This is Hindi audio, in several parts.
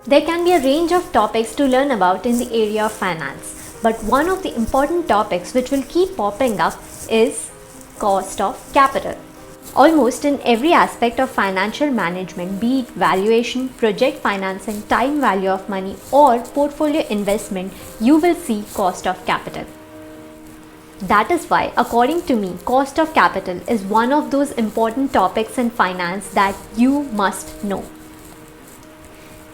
There can be a range of topics to learn about in the area of finance, but one of the important topics which will keep popping up is cost of capital. Almost in every aspect of financial management, be it valuation, project financing, time value of money, or portfolio investment, you will see cost of capital. That is why, according to me, cost of capital is one of those important topics in finance that you must know.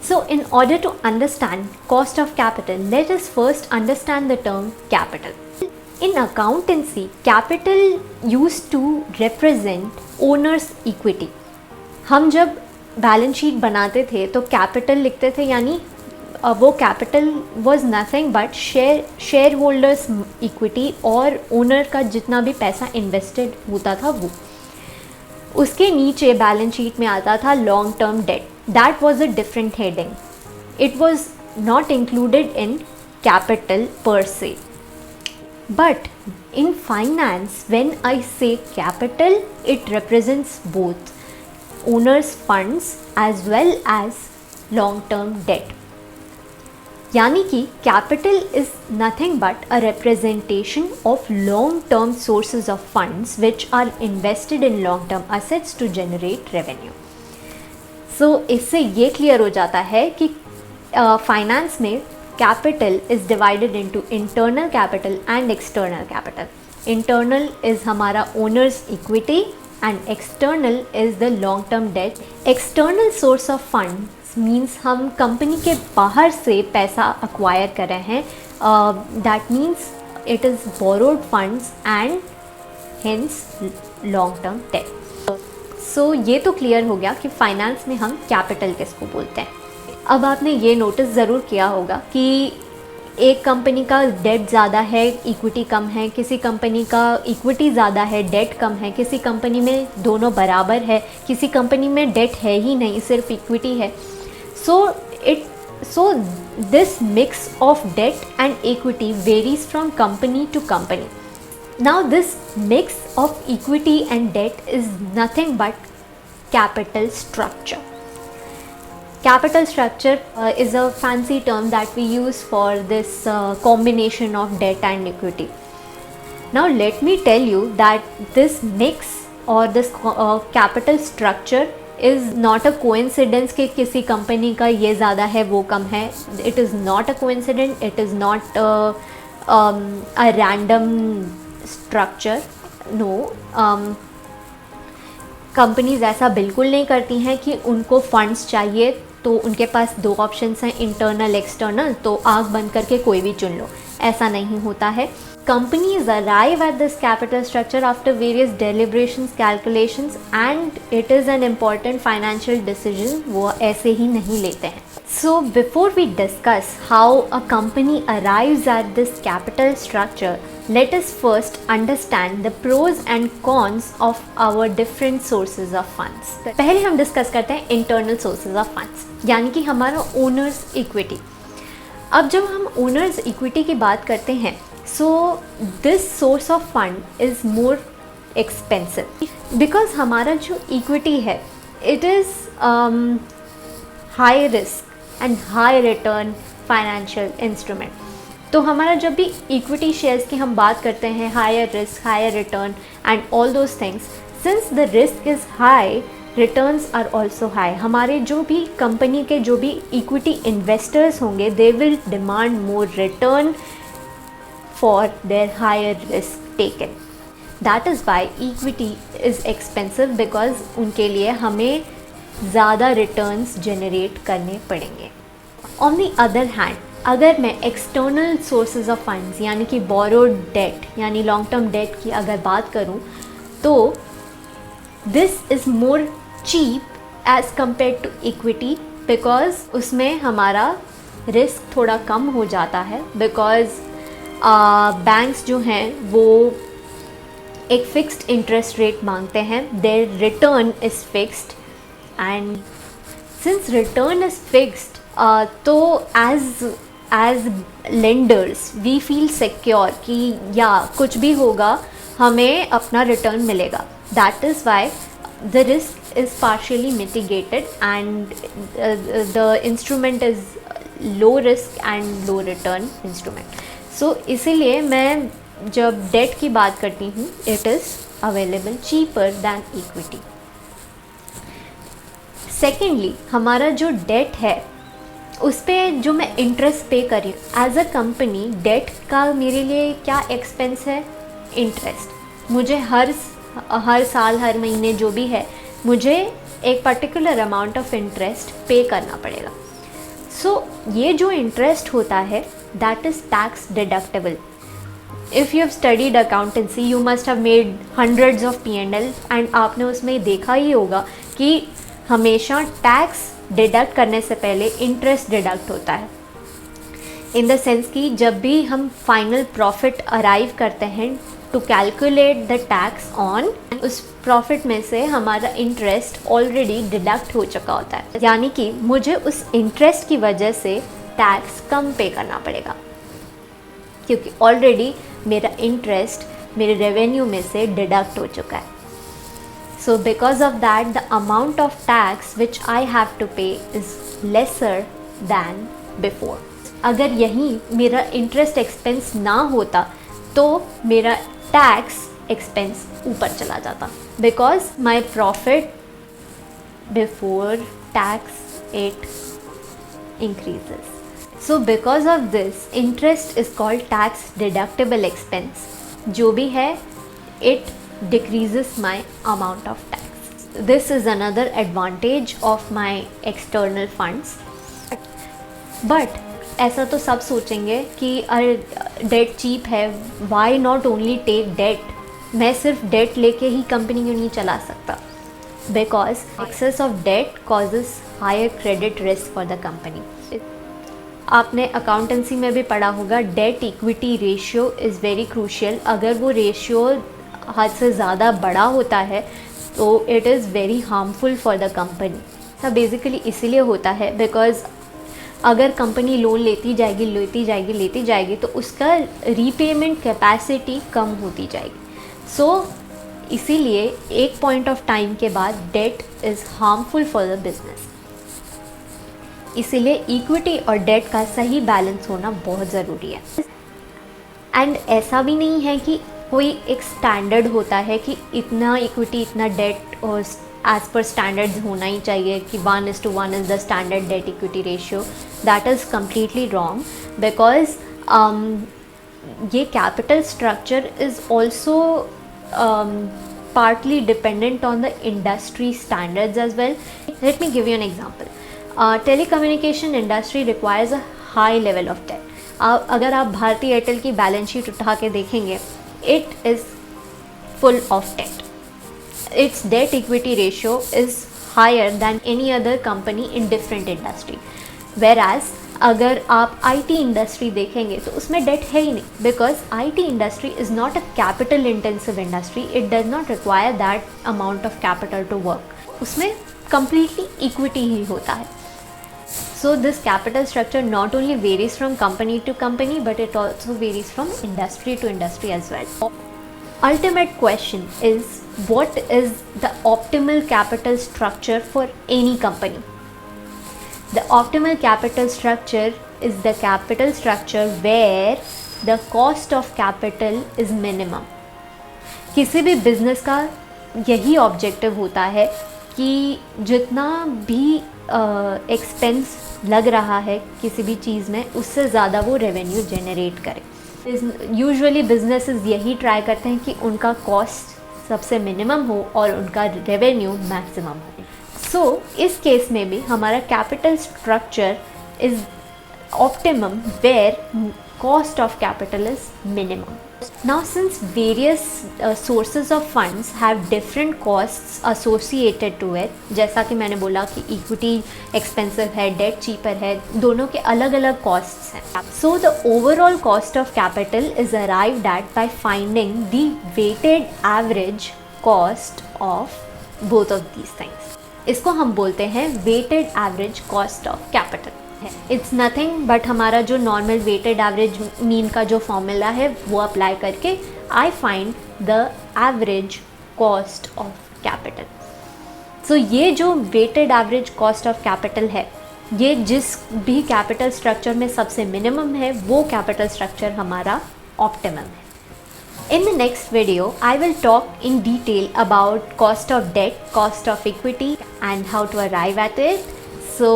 So, in order to understand cost of capital, let us first understand the term capital. In accountancy, capital used to represent owner's equity. हम जब बैलेंस शीट बनाते थे तो कैपिटल लिखते थे, यानी वो capital was nothing but share holders equity और ओनर का जितना भी पैसा इन्वेस्टेड होता था वो. उसके नीचे बैलेंस शीट में आता था long term date. That was a different heading. It was not included in capital पर से. But in finance, when I say capital, it represents both owner's funds as well as long-term debt. यानी कि capital is nothing but a representation of long-term sources of funds which are invested in long-term assets to generate revenue. So इससे ये clear हो जाता है कि finance में capital is divided into internal capital and external capital. Internal is हमारा owner's equity and external is the long term debt. External source of funds means हम कंपनी के बाहर से पैसा acquire कर रहे हैं. That means it is borrowed funds and hence long term debt. So ये तो clear हो गया कि finance में हम capital किसको बोलते हैं. अब आपने ये नोटिस ज़रूर किया होगा कि एक कंपनी का डेट ज़्यादा है, इक्विटी कम है, किसी कंपनी का इक्विटी ज़्यादा है, डेट कम है, किसी कंपनी में दोनों बराबर है, किसी कंपनी में डेट है ही नहीं, सिर्फ इक्विटी है. So this mix of debt and equity varies from company to company. Now this mix of equity and debt is nothing but capital structure. Capital structure is a fancy term that we use for this combination of debt and equity. Now let me tell you that this mix or this capital structure is not a coincidence कि किसी कंपनी का ये ज़्यादा है वो कम है. It is not a coincidence. It is not a random structure. No. Companies ऐसा बिल्कुल नहीं करती हैं कि उनको फंड्स चाहिए तो उनके पास दो ऑप्शंस हैं, इंटरनल एक्सटर्नल, तो आँख बंद करके कोई भी चुन लो. ऐसा नहीं होता है. Companies arrive at this capital structure after various deliberations, calculations and it is an important financial decision. वो ऐसे ही नहीं लेते हैं. So before we discuss how a company arrives at this capital structure, let us first understand the pros and cons of our different sources of funds. पहले हम डिस्कस करते हैं internal sources of funds, यानी कि हमारा owners equity. अब जब हम owners equity की बात करते हैं, so this source of fund is more expensive because हमारा जो equity है it is high risk and high return financial instrument. तो हमारा जब भी इक्विटी शेयर्स की हम बात करते हैं, higher risk, higher return and all those things, since the risk is high, returns are also high. हमारे जो भी कंपनी के जो भी इक्विटी इन्वेस्टर्स होंगे, they will demand more return for their higher risk taken. That is why equity is expensive because उनके लिए हमें ज़्यादा रिटर्न्स जनरेट करने पड़ेंगे. ऑन द अदर हैंड, अगर मैं एक्सटर्नल सोर्सेज ऑफ फंड्स यानी कि बोरोड डेट यानी लॉन्ग टर्म डेट की अगर बात करूं, तो this is more cheap as compare to equity because उसमें हमारा रिस्क थोड़ा कम हो जाता है. बिकॉज बैंक्स जो हैं वो एक फ़िक्स्ड इंटरेस्ट रेट मांगते हैं. Their return is fixed and since return is fixed, तो as lenders we feel secure कि या कुछ भी होगा हमें अपना रिटर्न मिलेगा. That is why the risk is partially mitigated and the instrument is low risk and low return instrument. So इसीलिए मैं जब debt की बात करती हूँ, it is available cheaper than equity. Secondly, हमारा जो debt है उस पर जो मैं इंटरेस्ट पे कर रही हूँ एज अ कंपनी, डेट का मेरे लिए क्या एक्सपेंस है? इंटरेस्ट. मुझे हर साल हर महीने जो भी है मुझे एक पर्टिकुलर अमाउंट ऑफ इंटरेस्ट पे करना पड़ेगा. सो ये जो इंटरेस्ट होता है that is tax deductible. If you have studied accountancy you must have made hundreds of P&L and आपने उसमें देखा ही होगा कि हमेशा टैक्स डिडक्ट करने से पहले इंटरेस्ट डिडक्ट होता है. इन द सेंस कि जब भी हम फाइनल प्रॉफिट अराइव करते हैं to calculate the tax on, उस प्रॉफिट में से हमारा इंटरेस्ट ऑलरेडी डिडक्ट हो चुका होता है. यानी कि मुझे उस इंटरेस्ट की वजह से टैक्स कम पे करना पड़ेगा क्योंकि ऑलरेडी मेरा इंटरेस्ट मेरे रेवेन्यू में से डिडक्ट हो चुका है. So because of that, the amount of tax which I have to pay is lesser than before. अगर यहीं मेरा इंटरेस्ट एक्सपेंस ना होता तो मेरा टैक्स एक्सपेंस ऊपर चला जाता. Because my profit before tax it increases. So because of this, interest is called tax deductible expense. जो भी है it decreases my amount of tax. This is another advantage of my external funds. But ऐसा तो सब सोचेंगे कि अरे डेट चीप है, why not only take debt? मैं सिर्फ डेट लेके ही कंपनी क्यों नहीं चला सकता? Because excess of debt causes higher credit risk for the company. आपने अकाउंटेंसी में भी पढ़ा होगा, date equity ratio is very crucial. अगर वो रेशियो हद से ज़्यादा बड़ा होता है तो it is very harmful for the company. सब बेसिकली इसीलिए होता है बिकॉज अगर कंपनी लोन लेती जाएगी तो उसका रीपेमेंट कैपेसिटी कम होती जाएगी. सो इसीलिए एक पॉइंट ऑफ टाइम के बाद that is harmful for the business. इसीलिए इक्विटी और डेट का सही बैलेंस होना बहुत ज़रूरी है. एंड ऐसा भी नहीं है कि कोई एक स्टैंडर्ड होता है कि इतना इक्विटी इतना डेट और एज पर स्टैंडर्ड्स होना ही चाहिए कि 1:1 is the standard debt equity ratio. That is completely wrong because ये capital structure is also partly dependent on the industry standards as well. Let me give you an example. Telecommunication industry requires a high level of debt. अगर आप भारती एयरटेल की बैलेंस शीट उठा के देखेंगे, it is full of debt. Its debt equity ratio is higher than any other company in different industry. Whereas अगर आप IT इंडस्ट्री देखेंगे तो उसमें डेट है ही नहीं, because IT industry is not a capital intensive industry. It does not require that amount of capital to work. उसमें कम्प्लीटली इक्विटी ही होता है. So this capital structure not only varies from company to company but it also varies from industry to industry as well. Ultimate question is, what is the optimal capital structure for any company? The optimal capital structure is the capital structure where the cost of capital is minimum. किसी भी बिजनेस का यही ऑब्जेक्टिव होता है कि जितना भी एक्सपेंस लग रहा है किसी भी चीज़ में, उससे ज़्यादा वो रेवेन्यू जनरेट करे. यूजुअली बिजनेसेस यही ट्राई करते हैं कि उनका कॉस्ट सबसे मिनिमम हो और उनका रेवेन्यू मैक्सिमम हो. सो इस केस में भी हमारा capital structure is optimum where cost of capital is minimum. Now since various sources of funds have different costs associated to it, जैसा कि मैंने बोला कि equity expensive है, debt cheaper है, दोनों के अलग अलग costs हैं. So the overall cost of capital is arrived at by finding the weighted average cost of both of these things. इसको हम बोलते हैं weighted average cost of capital. It's nothing but हमारा जो नॉर्मल वेटेड एवरेज मीन का जो फॉर्मूला है वो अप्लाई करके I find the average cost of capital. So ये जो weighted average cost of capital है, ये जिस भी कैपिटल स्ट्रक्चर में सबसे मिनिमम है वो कैपिटल स्ट्रक्चर हमारा ऑप्टिमम है. In the next video, I will talk in detail about cost of debt, cost of equity and how to arrive at it. So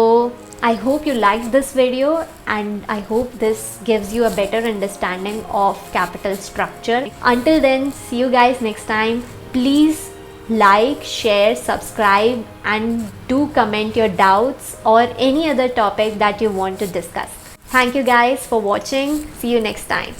I hope you liked this video and I hope this gives you a better understanding of capital structure. Until then, see you guys next time. Please like, share, subscribe and do comment your doubts or any other topic that you want to discuss. Thank you guys for watching. See you next time.